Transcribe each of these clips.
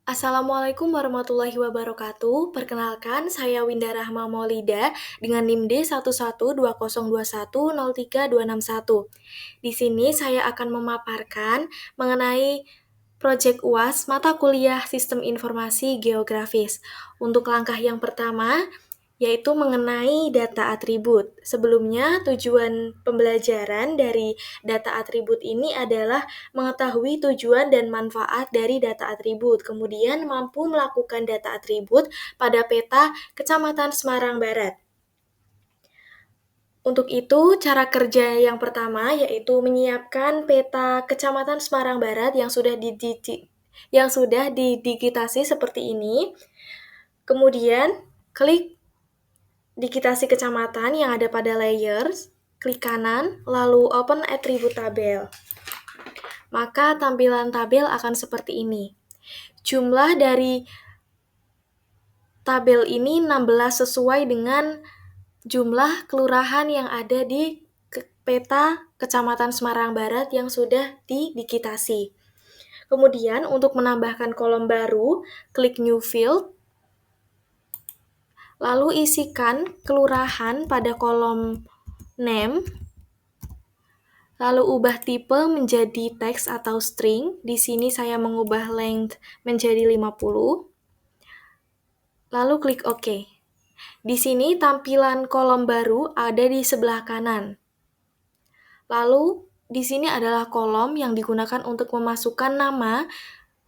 Assalamualaikum warahmatullahi wabarakatuh. Perkenalkan, saya Winda Rahma Maulida dengan NIM D112021032261. Di sini saya akan memaparkan mengenai proyek UAS mata kuliah Sistem Informasi Geografis. Untuk langkah yang pertama, yaitu mengenai data atribut. Sebelumnya, tujuan pembelajaran dari data atribut ini adalah mengetahui tujuan dan manfaat dari data atribut, kemudian mampu melakukan data atribut pada peta Kecamatan Semarang Barat. Untuk itu, cara kerja yang pertama yaitu menyiapkan peta Kecamatan Semarang Barat yang sudah didigitasi seperti ini. Kemudian, klik digitasi kecamatan yang ada pada layers, klik kanan, lalu open attribute tabel. Maka tampilan tabel akan seperti ini. Jumlah dari tabel ini 16 sesuai dengan jumlah kelurahan yang ada di peta Kecamatan Semarang Barat yang sudah didigitasi. Kemudian untuk menambahkan kolom baru, klik New Field, lalu isikan kelurahan pada kolom name, lalu ubah tipe menjadi teks atau string. Di sini saya mengubah length menjadi 50. Lalu klik OK. Di sini tampilan kolom baru ada di sebelah kanan. Lalu di sini adalah kolom yang digunakan untuk memasukkan nama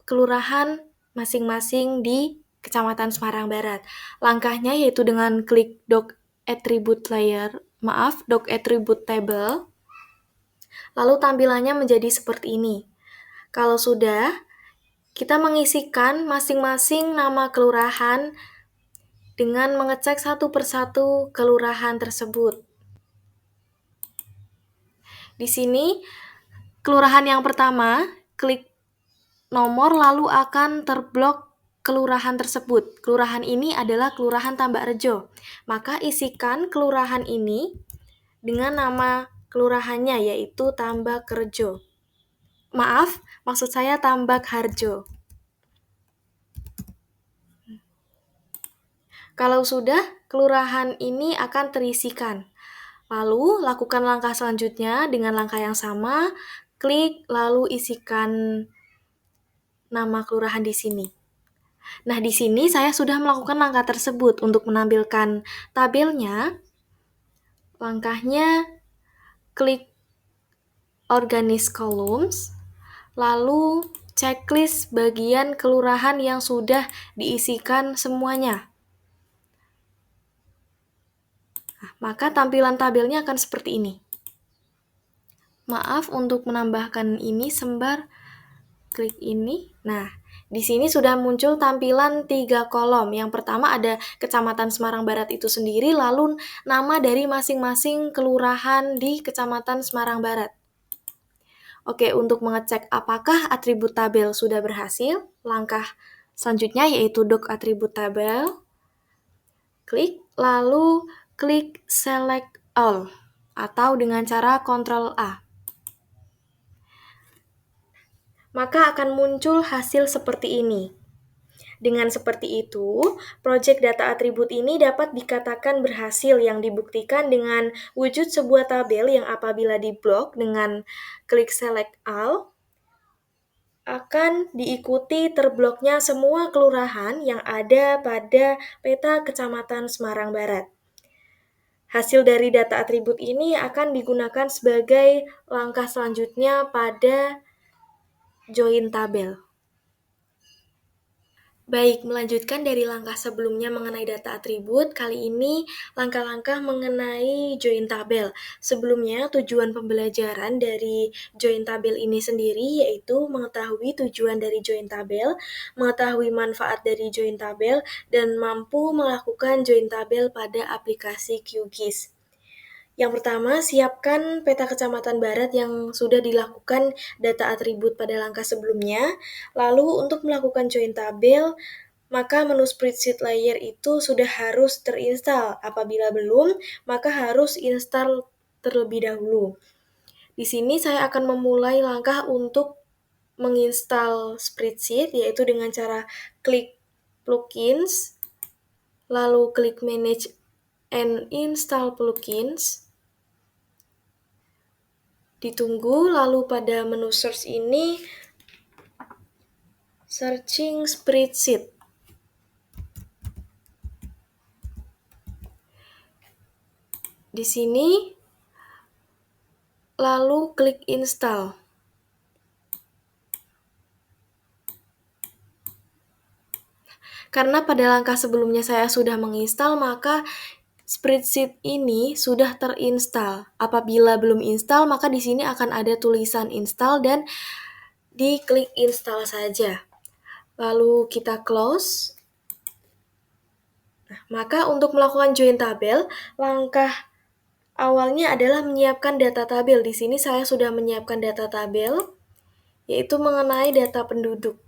kelurahan masing-masing di Kecamatan Semarang Barat. Langkahnya yaitu dengan klik Doc Attribute Table. Lalu tampilannya menjadi seperti ini. Kalau sudah, kita mengisikan masing-masing nama kelurahan dengan mengecek satu persatu kelurahan tersebut. Di sini, kelurahan yang pertama, klik nomor lalu akan terblok kelurahan tersebut. Kelurahan ini adalah Kelurahan Tambak Rejo. Maka isikan kelurahan ini dengan nama kelurahannya yaitu Tambak Rejo. Maaf, maksud saya Tambak Harjo. Kalau sudah, kelurahan ini akan terisikan. Lalu, lakukan langkah selanjutnya dengan langkah yang sama, klik lalu isikan nama kelurahan di sini. Nah, di sini saya sudah melakukan langkah tersebut. Untuk menampilkan tabelnya, langkahnya klik Organize Columns, lalu checklist bagian kelurahan yang sudah diisikan semuanya. Nah, maka tampilan tabelnya akan seperti ini. Maaf untuk menambahkan ini sembar, klik ini. Nah, di sini sudah muncul tampilan 3 kolom. Yang pertama ada Kecamatan Semarang Barat itu sendiri, lalu nama dari masing-masing kelurahan di Kecamatan Semarang Barat. Oke, untuk mengecek apakah atribut tabel sudah berhasil, langkah selanjutnya yaitu Doc Attribute Table. Klik, lalu klik Select All, atau dengan cara Ctrl A. Maka akan muncul hasil seperti ini. Dengan seperti itu, proyek data atribut ini dapat dikatakan berhasil yang dibuktikan dengan wujud sebuah tabel yang apabila diblok dengan klik Select All, akan diikuti terbloknya semua kelurahan yang ada pada peta Kecamatan Semarang Barat. Hasil dari data atribut ini akan digunakan sebagai langkah selanjutnya pada join tabel. Baik, melanjutkan dari langkah sebelumnya mengenai data atribut, kali ini langkah-langkah mengenai join tabel. Sebelumnya, tujuan pembelajaran dari join tabel ini sendiri yaitu mengetahui tujuan dari join tabel, mengetahui manfaat dari join tabel, dan mampu melakukan join tabel pada aplikasi QGIS. Yang pertama, siapkan peta Kecamatan Barat yang sudah dilakukan data atribut pada langkah sebelumnya. Lalu untuk melakukan join tabel, maka menu spreadsheet layer itu sudah harus terinstall. Apabila belum, maka harus install terlebih dahulu. Di sini saya akan memulai langkah untuk menginstal spreadsheet, yaitu dengan cara klik plugins, lalu klik manage and install plugins. Ditunggu, lalu pada menu search ini searching spreadsheet. Di sini lalu klik install. Karena pada langkah sebelumnya saya sudah menginstal, maka spreadsheet ini sudah terinstall. Apabila belum install, maka di sini akan ada tulisan install dan diklik install saja. Lalu kita close. Nah, maka untuk melakukan join tabel, langkah awalnya adalah menyiapkan data tabel. Di sini saya sudah menyiapkan data tabel, yaitu mengenai data penduduk.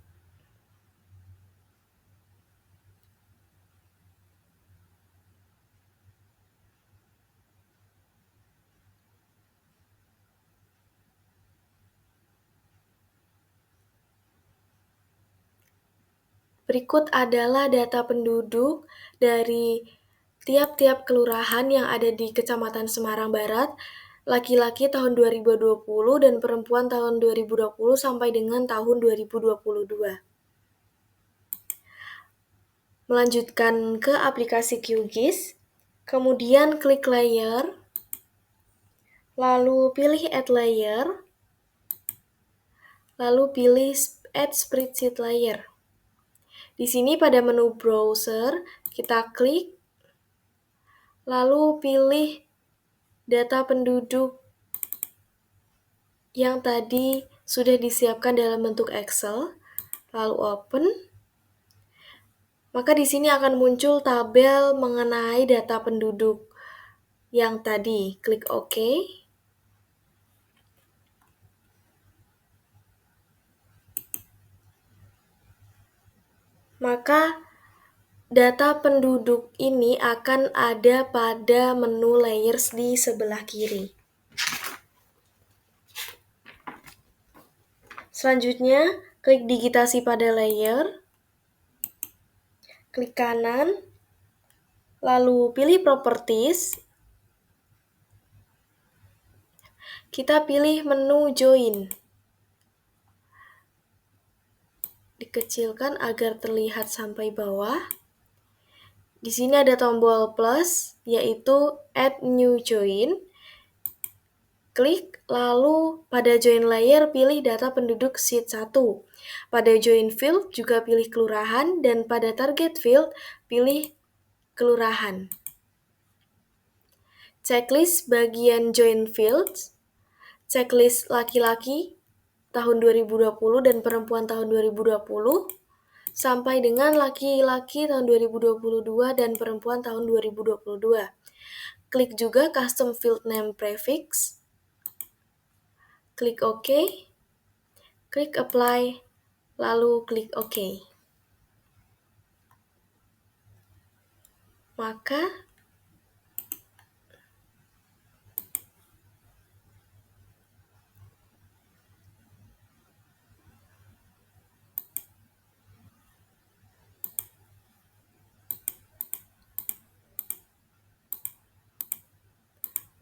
Berikut adalah data penduduk dari tiap-tiap kelurahan yang ada di Kecamatan Semarang Barat, laki-laki tahun 2020 dan perempuan tahun 2020 sampai dengan tahun 2022. Melanjutkan ke aplikasi QGIS, kemudian klik layer, lalu pilih add layer, lalu pilih add spreadsheet layer. Di sini pada menu browser, kita klik, lalu pilih data penduduk yang tadi sudah disiapkan dalam bentuk Excel, lalu open. Maka di sini akan muncul tabel mengenai data penduduk yang tadi. Klik OK. Maka data penduduk ini akan ada pada menu layers di sebelah kiri. Selanjutnya, klik digitasi pada layer, klik kanan, lalu pilih properties, kita pilih menu join. Dikecilkan agar terlihat sampai bawah. Di sini ada tombol plus, yaitu add new join. Klik, lalu pada join layer pilih data penduduk sheet 1. Pada join field juga pilih kelurahan, dan pada target field pilih kelurahan. Checklist bagian join fields, checklist laki-laki tahun 2020 dan perempuan tahun 2020, sampai dengan laki-laki tahun 2022 dan perempuan tahun 2022. Klik juga custom field name prefix, klik OK, klik apply, lalu klik OK. Maka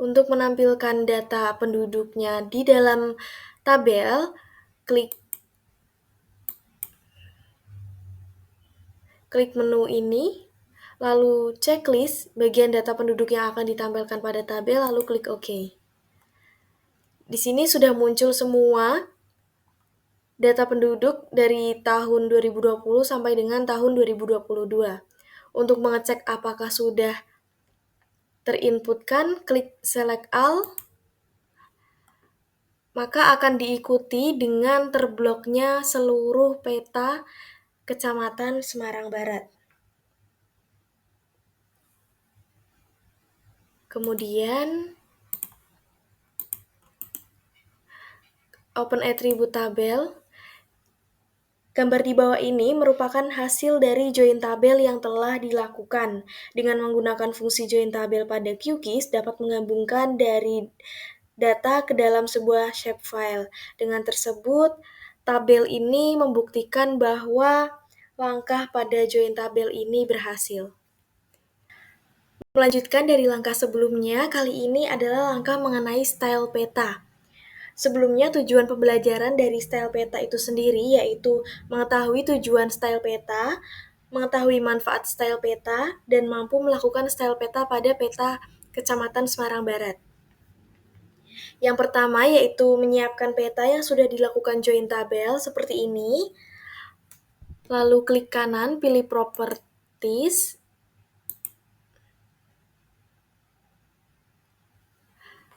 untuk menampilkan data penduduknya di dalam tabel, klik menu ini, lalu checklist bagian data penduduk yang akan ditampilkan pada tabel, lalu klik OK. Di sini sudah muncul semua data penduduk dari tahun 2020 sampai dengan tahun 2022. Untuk mengecek apakah sudah terinputkan, klik select all, maka akan diikuti dengan terbloknya seluruh peta Kecamatan Semarang Barat. Kemudian open attribute tabel. Gambar di bawah ini merupakan hasil dari join tabel yang telah dilakukan. Dengan menggunakan fungsi join tabel pada QGIS dapat menggabungkan dari data ke dalam sebuah shapefile. Dengan tersebut, tabel ini membuktikan bahwa langkah pada join tabel ini berhasil. Melanjutkan dari langkah sebelumnya, kali ini adalah langkah mengenai style peta. Sebelumnya tujuan pembelajaran dari style peta itu sendiri yaitu mengetahui tujuan style peta, mengetahui manfaat style peta, dan mampu melakukan style peta pada peta Kecamatan Semarang Barat. Yang pertama yaitu menyiapkan peta yang sudah dilakukan join tabel seperti ini. Lalu klik kanan, pilih Properties.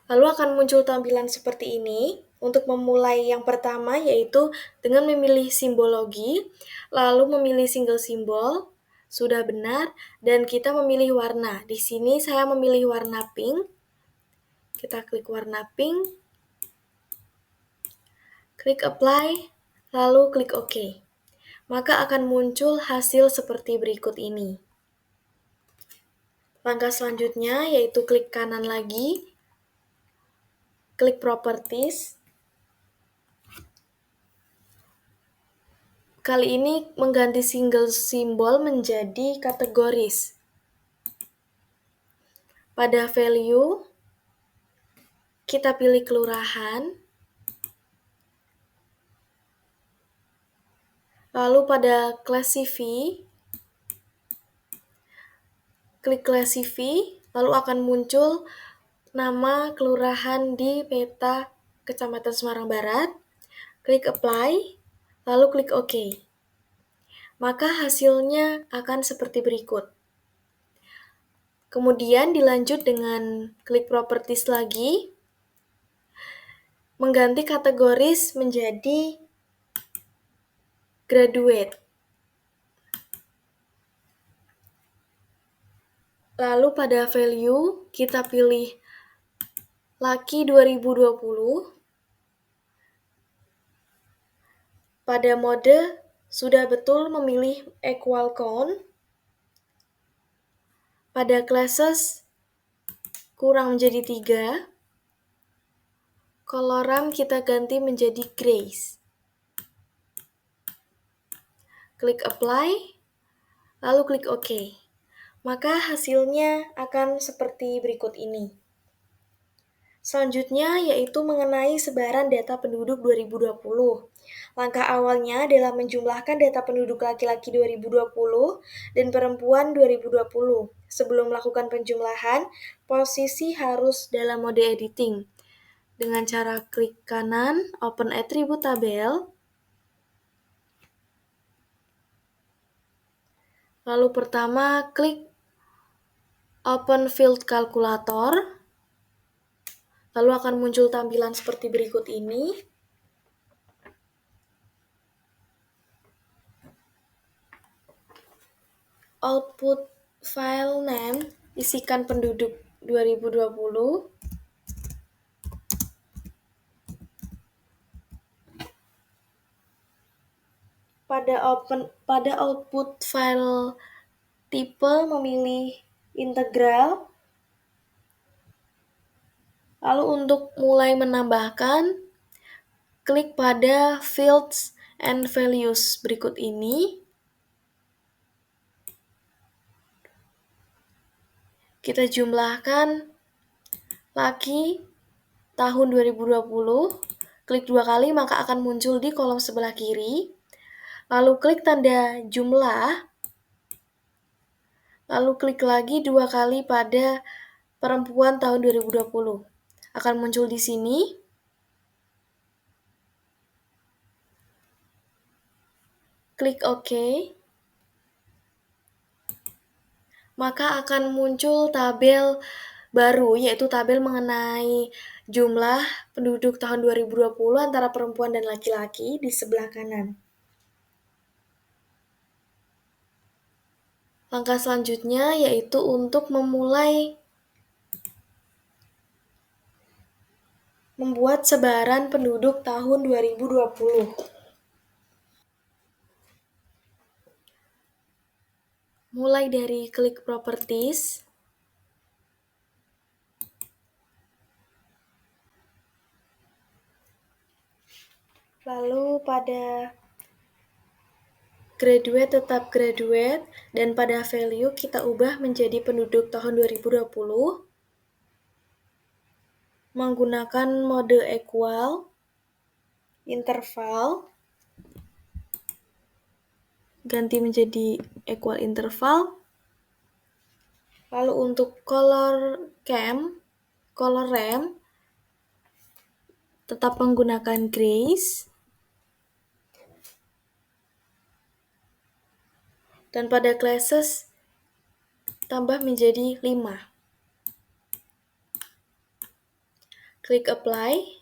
Lalu akan muncul tampilan seperti ini. Untuk memulai yang pertama yaitu dengan memilih simbologi, lalu memilih single simbol, sudah benar, dan kita memilih warna. Di sini saya memilih warna pink. Kita klik warna pink, klik apply, lalu klik OK. Maka akan muncul hasil seperti berikut ini. Langkah selanjutnya yaitu klik kanan lagi, klik Properties. Kali ini mengganti single simbol menjadi kategoris. Pada value, kita pilih kelurahan. Lalu pada classify, klik classify, lalu akan muncul nama kelurahan di peta Kecamatan Semarang Barat. Klik apply, lalu klik OK. Maka hasilnya akan seperti berikut. Kemudian dilanjut dengan klik properties lagi, mengganti kategoris menjadi graduate. Lalu pada value kita pilih Laki 2020. Pada mode sudah betul memilih equal count. Pada classes kurang menjadi 3. Coloram kita ganti menjadi grace. Klik apply, lalu klik OK. Maka hasilnya akan seperti berikut ini. Selanjutnya yaitu mengenai sebaran data penduduk 2020. Langkah awalnya adalah menjumlahkan data penduduk laki-laki 2020 dan perempuan 2020. Sebelum melakukan penjumlahan, posisi harus dalam mode editing. Dengan cara klik kanan, open attribute tabel. Lalu pertama klik open field calculator. Lalu akan muncul tampilan seperti berikut ini. Output file name, isikan penduduk 2020. Pada output file tipe memilih integral. Lalu untuk mulai menambahkan, klik pada fields and values berikut ini. Kita jumlahkan laki tahun 2020. Klik 2 kali maka akan muncul di kolom sebelah kiri. Lalu klik tanda jumlah. Lalu klik lagi 2 kali pada perempuan tahun 2020. Akan muncul di sini. Klik OK. Maka akan muncul tabel baru, yaitu tabel mengenai jumlah penduduk tahun 2020 antara perempuan dan laki-laki di sebelah kanan. Langkah selanjutnya yaitu untuk memulai membuat sebaran penduduk tahun 2020. Mulai dari klik properties. Lalu pada graduate tetap graduate, dan pada value kita ubah menjadi penduduk tahun 2020 menggunakan mode equal, interval, ganti menjadi equal interval. Lalu untuk color ramp tetap menggunakan grace, dan pada classes tambah menjadi 5. Klik apply,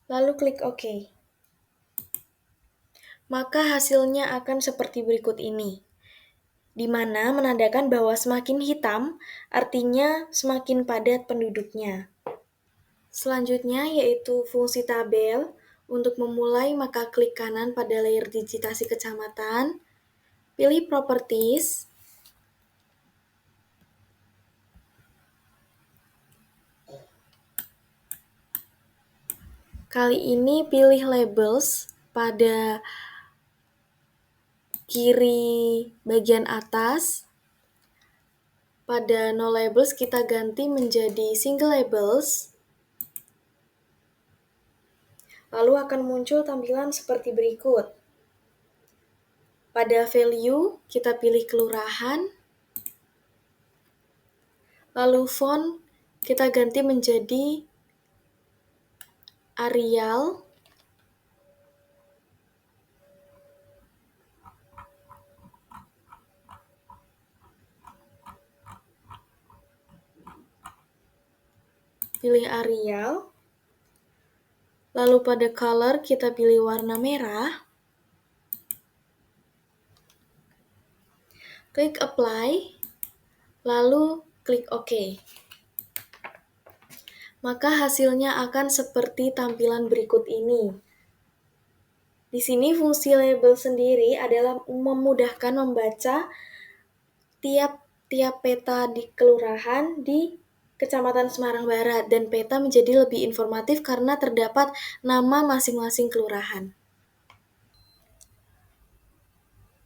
lalu klik OK. Maka hasilnya akan seperti berikut ini, di mana menandakan bahwa semakin hitam artinya semakin padat penduduknya. Selanjutnya yaitu fungsi tabel. Untuk memulai maka klik kanan pada layer digitasi kecamatan, pilih properties, kali ini pilih labels pada kiri bagian atas. Pada no labels kita ganti menjadi single labels. Lalu akan muncul tampilan seperti berikut. Pada value kita pilih kelurahan. Lalu font kita ganti menjadi Arial. Pilih Arial. Lalu pada color kita pilih warna merah. Klik apply. Lalu klik OK. Maka hasilnya akan seperti tampilan berikut ini. Di sini fungsi label sendiri adalah memudahkan membaca tiap peta di kelurahan di Kecamatan Semarang Barat, dan peta menjadi lebih informatif karena terdapat nama masing-masing kelurahan.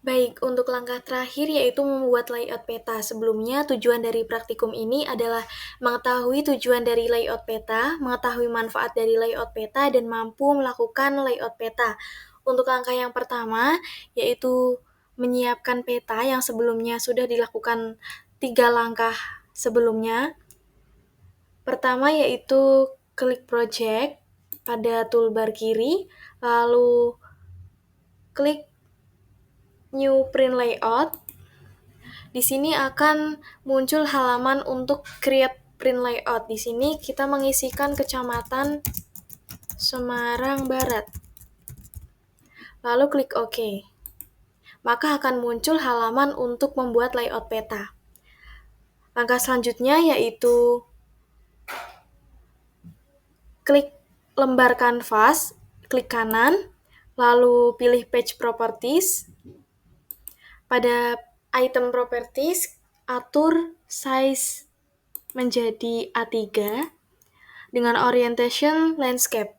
Baik, untuk langkah terakhir yaitu membuat layout peta. Sebelumnya, tujuan dari praktikum ini adalah mengetahui tujuan dari layout peta, mengetahui manfaat dari layout peta, dan mampu melakukan layout peta. Untuk langkah yang pertama, yaitu menyiapkan peta yang sebelumnya sudah dilakukan 3 langkah sebelumnya. Pertama yaitu klik project pada toolbar kiri, lalu klik New Print Layout. Di sini akan muncul halaman untuk create print layout. Di sini kita mengisikan Kecamatan Semarang Barat. Lalu klik OK. Maka akan muncul halaman untuk membuat layout peta. Langkah selanjutnya yaitu klik lembar kanvas, klik kanan, lalu pilih page properties. Pada item properties, atur size menjadi A3 dengan orientation landscape.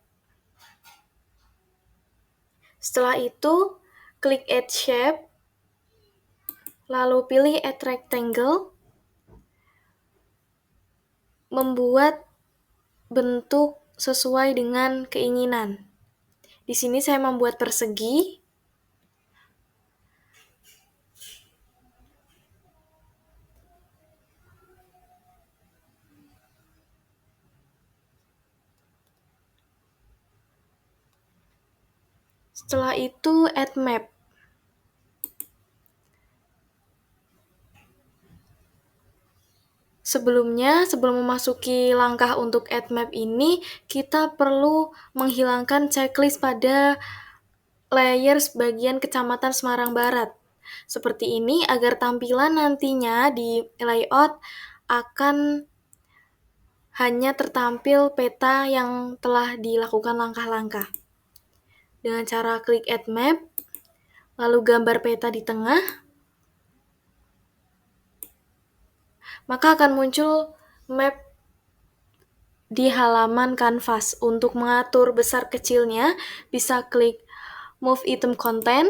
Setelah itu, klik add shape, lalu pilih add rectangle, membuat bentuk sesuai dengan keinginan. Di sini saya membuat persegi. Setelah itu add map. Sebelum memasuki langkah untuk add map ini, kita perlu menghilangkan checklist pada layers bagian Kecamatan Semarang Barat. Seperti ini agar tampilan nantinya di layout akan hanya tertampil peta yang telah dilakukan langkah-langkah. Dengan cara klik add map, lalu gambar peta di tengah, maka akan muncul map di halaman kanvas. Untuk mengatur besar kecilnya, bisa klik Move Item Content,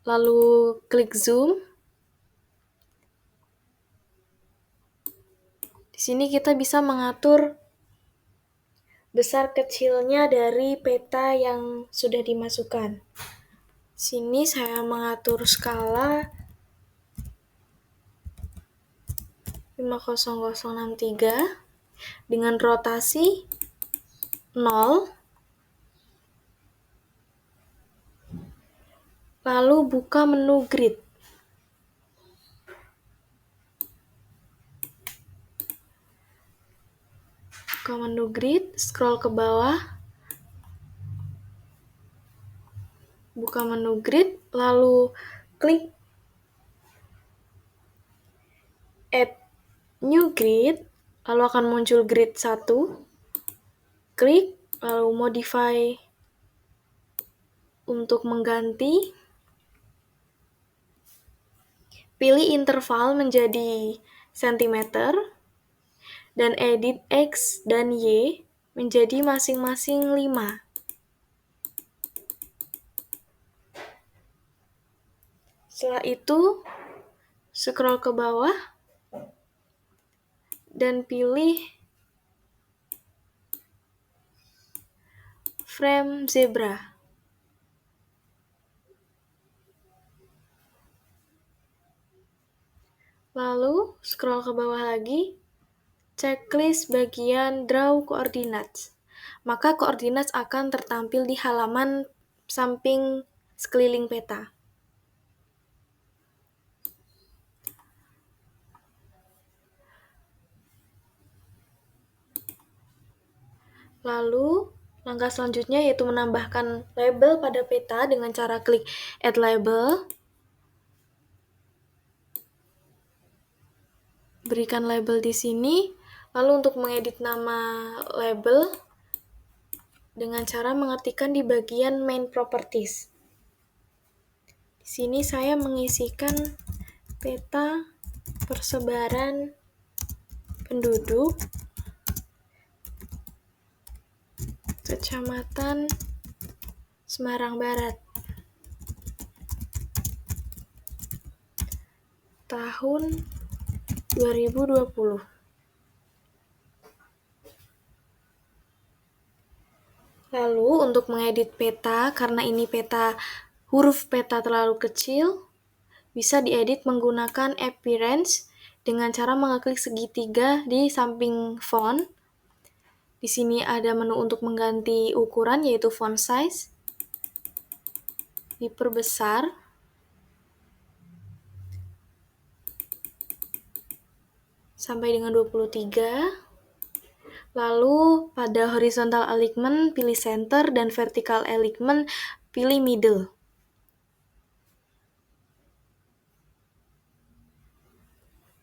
lalu klik Zoom. Di sini kita bisa mengatur besar kecilnya dari peta yang sudah dimasukkan. Sini saya mengatur skala 50063 dengan rotasi 0. Lalu buka menu grid. Buka menu grid, scroll ke bawah. Buka menu grid, lalu klik Add New Grid, lalu akan muncul grid 1. Klik, lalu Modify untuk mengganti. Pilih interval menjadi sentimeter, dan edit X dan Y menjadi masing-masing 5. Setelah itu, scroll ke bawah dan pilih frame zebra. Lalu, scroll ke bawah lagi, checklist bagian Draw Coordinates. Maka coordinates akan tertampil di halaman samping sekeliling peta. Lalu, langkah selanjutnya yaitu menambahkan label pada peta dengan cara klik Add Label. Berikan label di sini. Lalu untuk mengedit nama label dengan cara mengetikkan di bagian Main Properties. Di sini saya mengisikan peta persebaran penduduk Kecamatan Semarang Barat tahun 2020. Lalu untuk mengedit peta, karena ini huruf peta terlalu kecil, bisa diedit menggunakan Appearance dengan cara mengeklik segitiga di samping font. Di sini ada menu untuk mengganti ukuran, yaitu font size. Diperbesar. Sampai dengan 23. Lalu pada horizontal alignment pilih center dan vertical alignment pilih middle.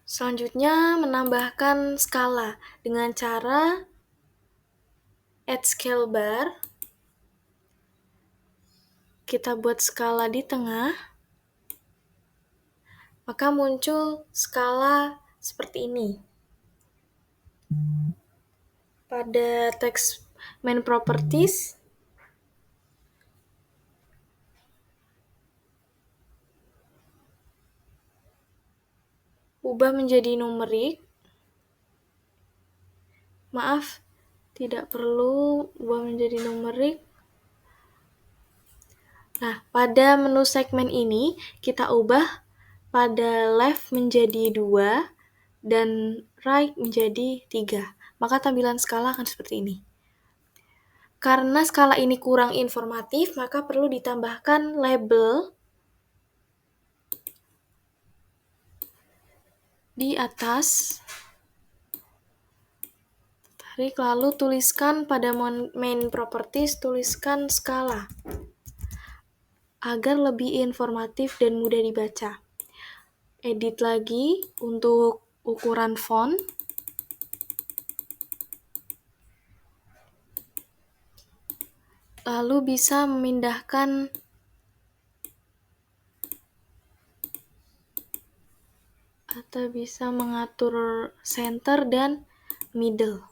Selanjutnya menambahkan skala dengan cara add scale bar. Kita buat skala di tengah. Maka muncul skala seperti ini. Pada teks main properties, ubah menjadi numerik. Maaf, tidak perlu ubah menjadi numerik. Nah, pada menu segmen ini, kita ubah pada left menjadi 2 dan right menjadi 3. Maka tampilan skala akan seperti ini. Karena skala ini kurang informatif, maka perlu ditambahkan label di atas. Tarik, lalu tuliskan pada main properties, tuliskan skala agar lebih informatif dan mudah dibaca. Edit lagi untuk ukuran font. Lalu bisa memindahkan atau bisa mengatur center dan middle.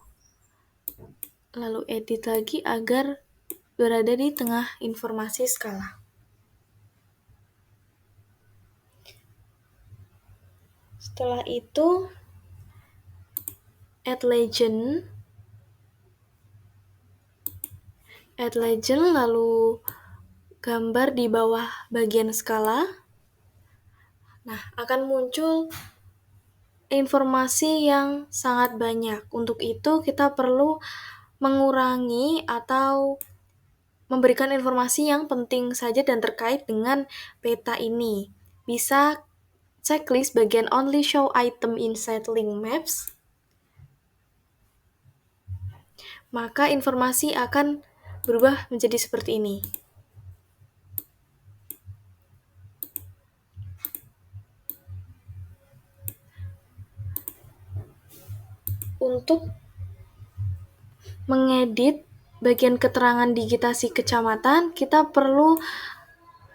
lalu edit lagi agar berada di tengah informasi skala. Setelah itu, add legend, lalu gambar di bawah bagian skala. Nah, akan muncul informasi yang sangat banyak. Untuk itu, kita perlu mengurangi atau memberikan informasi yang penting saja dan terkait dengan peta ini. Bisa checklist bagian only show item inside link maps, maka informasi akan berubah menjadi seperti ini. Untuk mengedit bagian keterangan digitasi kecamatan, kita perlu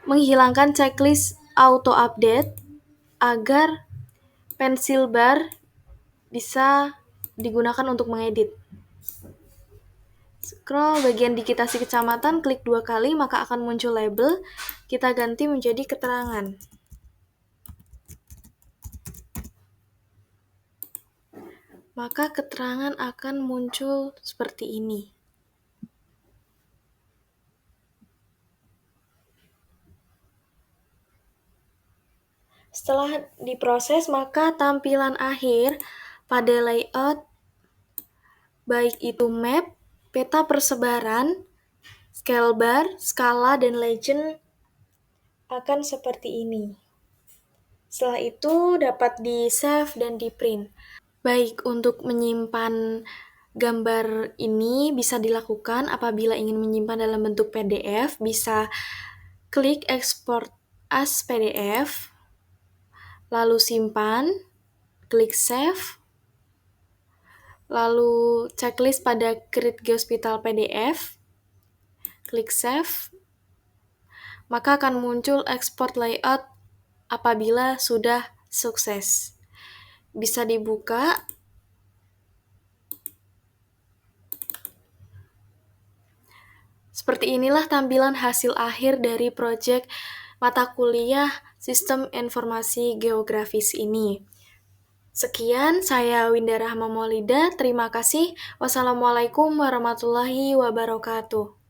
menghilangkan checklist auto update agar pensil bar bisa digunakan untuk mengedit. Scroll bagian digitasi kecamatan, klik 2 kali, maka akan muncul label. Kita ganti menjadi keterangan. Maka keterangan akan muncul seperti ini. Setelah diproses, maka tampilan akhir pada layout, baik itu map, peta persebaran, scale bar, skala, dan legend akan seperti ini. Setelah itu dapat di-save dan di-print. Baik, untuk menyimpan gambar ini bisa dilakukan apabila ingin menyimpan dalam bentuk PDF, bisa klik export as PDF, lalu simpan, klik save, lalu checklist pada Create Geospatial PDF, klik save, maka akan muncul export layout apabila sudah sukses. Bisa dibuka. Seperti inilah tampilan hasil akhir dari proyek mata kuliah Sistem Informasi Geografis ini. Sekian, saya Winda Rahma Maulida. Terima kasih. Wassalamualaikum warahmatullahi wabarakatuh.